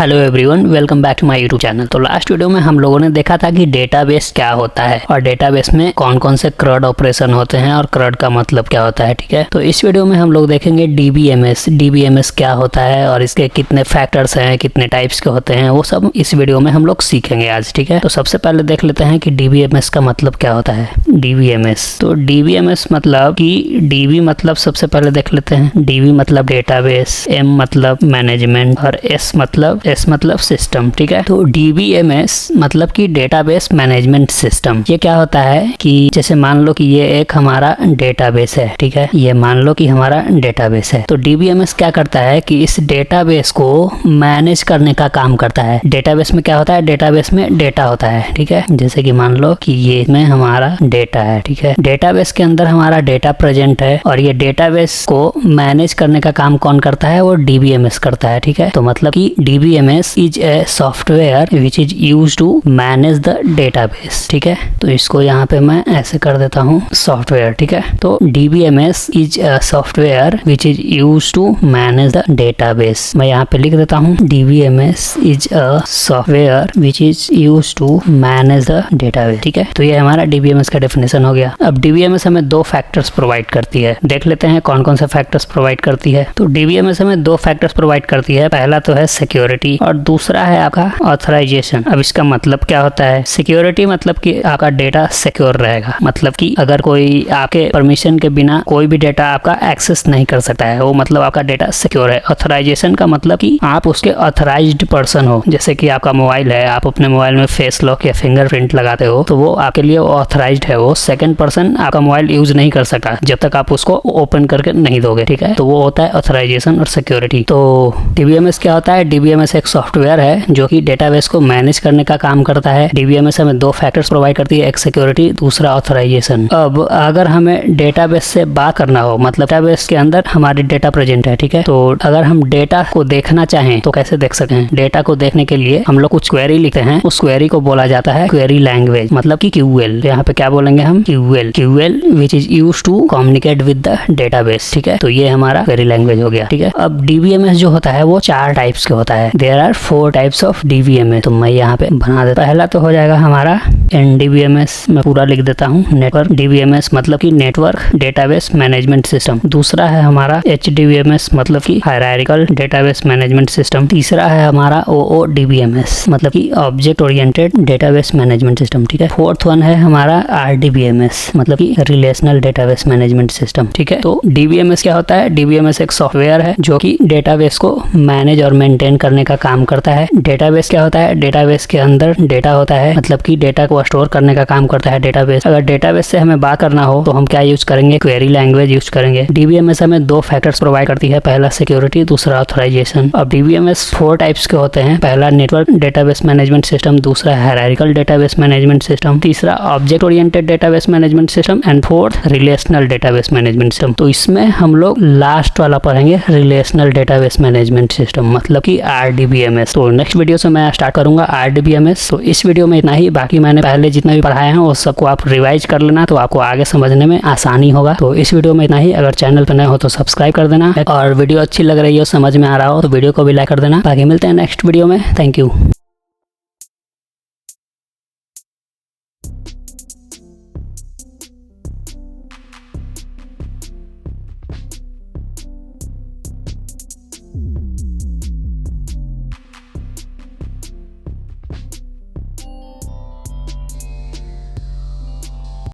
Hello everyone, welcome back to my YouTube channel. तो last video में हम लोगों ने देखा था कि डेटाबेस क्या होता है और डेटाबेस में कौन कौन से CRUD ऑपरेशन होते हैं और CRUD का मतलब क्या होता है। ठीक है, तो इस वीडियो में हम लोग देखेंगे DBMS क्या होता है और इसके कितने फैक्टर्स हैं, कितने टाइप्स के होते हैं, वो सब इस वीडियो में हम लोग सीखेंगे आज। ठीक है, तो सबसे पहले देख लेते हैं कि DBMS का मतलब क्या होता है। DBMS, तो DBMS मतलब कि DB मतलब सबसे पहले देख लेते हैं। DB मतलब डेटाबेस, M मतलब मैनेजमेंट और S मतलब सिस्टम। ठीक है, तो DBMS मतलब कि डेटाबेस मैनेजमेंट सिस्टम। ये क्या होता है कि जैसे मान लो कि ये एक हमारा डेटाबेस है। ठीक है, ये मान लो कि हमारा डेटाबेस है, तो DBMS क्या करता है कि इस डेटाबेस को मैनेज करने का काम करता है। डेटाबेस में क्या होता है, डेटाबेस में डेटा होता है। ठीक है, जैसे कि मान लो कि ये में हमारा डेटा है। ठीक है, डेटाबेस के अंदर हमारा डेटा प्रेजेंट है और ये डेटाबेस को मैनेज करने का काम कौन करता है, वो DBMS करता है। ठीक है, तो मतलब कि DBMS is a software which is use to manage the database. ठीक है, तो इसको यहाँ पे मैं ऐसे कर देता हूँ सॉफ्टवेयर। ठीक है, तो DBMS is a software which is use to manage the database. मैं यहाँ पे लिख देता हूँ DBMS is a software which is use to manage the database. ठीक है, तो ये हमारा DBMS का डेफिनेशन हो गया। अब DBMS हमें दो फैक्टर्स प्रोवाइड करती है। देख लेते हैं कौन कौन से फैक्टर्स प्रोवाइड करती है। तो DBMS हमें दो फैक्टर्स प्रोवाइड करती है। पहला तो है सिक्योरिटी और दूसरा है आपका ऑथराइजेशन। अब इसका मतलब क्या होता है। सिक्योरिटी मतलब कि आपका डेटा सिक्योर रहेगा, मतलब कि अगर कोई आपके परमिशन के बिना कोई भी डेटा आपका एक्सेस नहीं कर सकता है, वो मतलब आपका डेटा सिक्योर है। ऑथराइजेशन का मतलब कि आप उसके ऑथराइज्ड पर्सन हो। जैसे कि आपका मोबाइल है, आप अपने मोबाइल में फेस लॉक या फिंगरप्रिंट लगाते हो, तो वो आपके लिए ऑथराइज्ड है। वो सेकंड पर्सन आपका मोबाइल यूज नहीं कर सकता जब तक आप उसको ओपन करके नहीं दोगे। ठीक है, तो वो होता है ऑथराइजेशन और सिक्योरिटी। तो DBMS क्या होता है, DBMS एक सॉफ्टवेयर है जो कि डेटाबेस को मैनेज करने का काम करता है। DBMS हमें दो फैक्टर्स प्रोवाइड करती है, एक सिक्योरिटी, दूसरा ऑथराइजेशन। अब अगर हमें डेटाबेस से बात करना हो, मतलब डेटाबेस के अंदर हमारी डेटा प्रेजेंट है। ठीक है, तो अगर हम डेटा को देखना चाहें तो कैसे देख सकते हैं। डेटा को देखने के लिए हम लोग कुछ क्वेरी लिखते हैं, उस क्वेरी को बोला जाता है क्वेरी लैंग्वेज, मतलब कि QL। यहाँ पे क्या बोलेंगे हम, QL which is use to communicate with the database. ठीक है, तो ये हमारा क्वेरी लैंग्वेज हो गया। ठीक है, अब DBMS जो होता है वो चार टाइप्स के होता है। There are 4 types of DBMS। तो मैं यहाँ पे बना देता। पहला तो हो जाएगा हमारा NDBMS, मैं पूरा लिख देता हूँ, नेटवर्क DBMS मतलब कि नेटवर्क डेटाबेस मैनेजमेंट सिस्टम। दूसरा है हमारा HDBMS मतलब कि हायरार्किकल डेटाबेस मैनेजमेंट सिस्टम। तीसरा है हमारा OODBMS मतलब कि object oriented database management system. ठीक है, फोर्थ वन है हमारा RDBMS मतलब कि रिलेशनल डेटाबेस मैनेजमेंट सिस्टम। ठीक है, तो DBMS क्या होता है, DBMS एक सॉफ्टवेयर है जो कि डेटाबेस को मैनेज और मेंटेन करने का काम करता है। डेटाबेस क्या होता है, डेटाबेस के अंदर डेटा होता है, मतलब कि डेटा को स्टोर करने का काम करता है डेटाबेस। अगर डेटाबेस से हमें बात करना हो तो हम क्या यूज करेंगे, क्वेरी लैंग्वेज यूज करेंगे। DBMS हमें दो फैक्टर्स प्रोवाइड करती है, पहला सिक्योरिटी, दूसरा ऑथराइजेशन। अब DBMS 4 टाइप्स के होते हैं। पहला नेटवर्क डेटाबेस मैनेजमेंट सिस्टम, दूसरा हायरार्किकल डेटाबेस मैनेजमेंट सिस्टम, तीसरा object oriented database management system and fourth relational database management system. तो इसमें हम लोग लास्ट वाला पढ़ेंगे, रिलेशनल डेटाबेस मैनेजमेंट सिस्टम मतलब कि RDBMS। तो नेक्स्ट वीडियो से मैं स्टार्ट करूंगा RDBMS। तो इस वीडियो में इतना ही, बाकी मैंने पहले जितना भी पढ़ाया है वो सबको आप रिवाइज कर लेना, तो आपको आगे समझने में आसानी होगा। तो इस वीडियो में इतना ही। अगर चैनल पर नए हो तो सब्सक्राइब कर देना और वीडियो अच्छी लग रही हो, समझ में आ रहा हो तो वीडियो को भी लाइक कर देना। बाकी मिलते हैं नेक्स्ट वीडियो में। Thank you.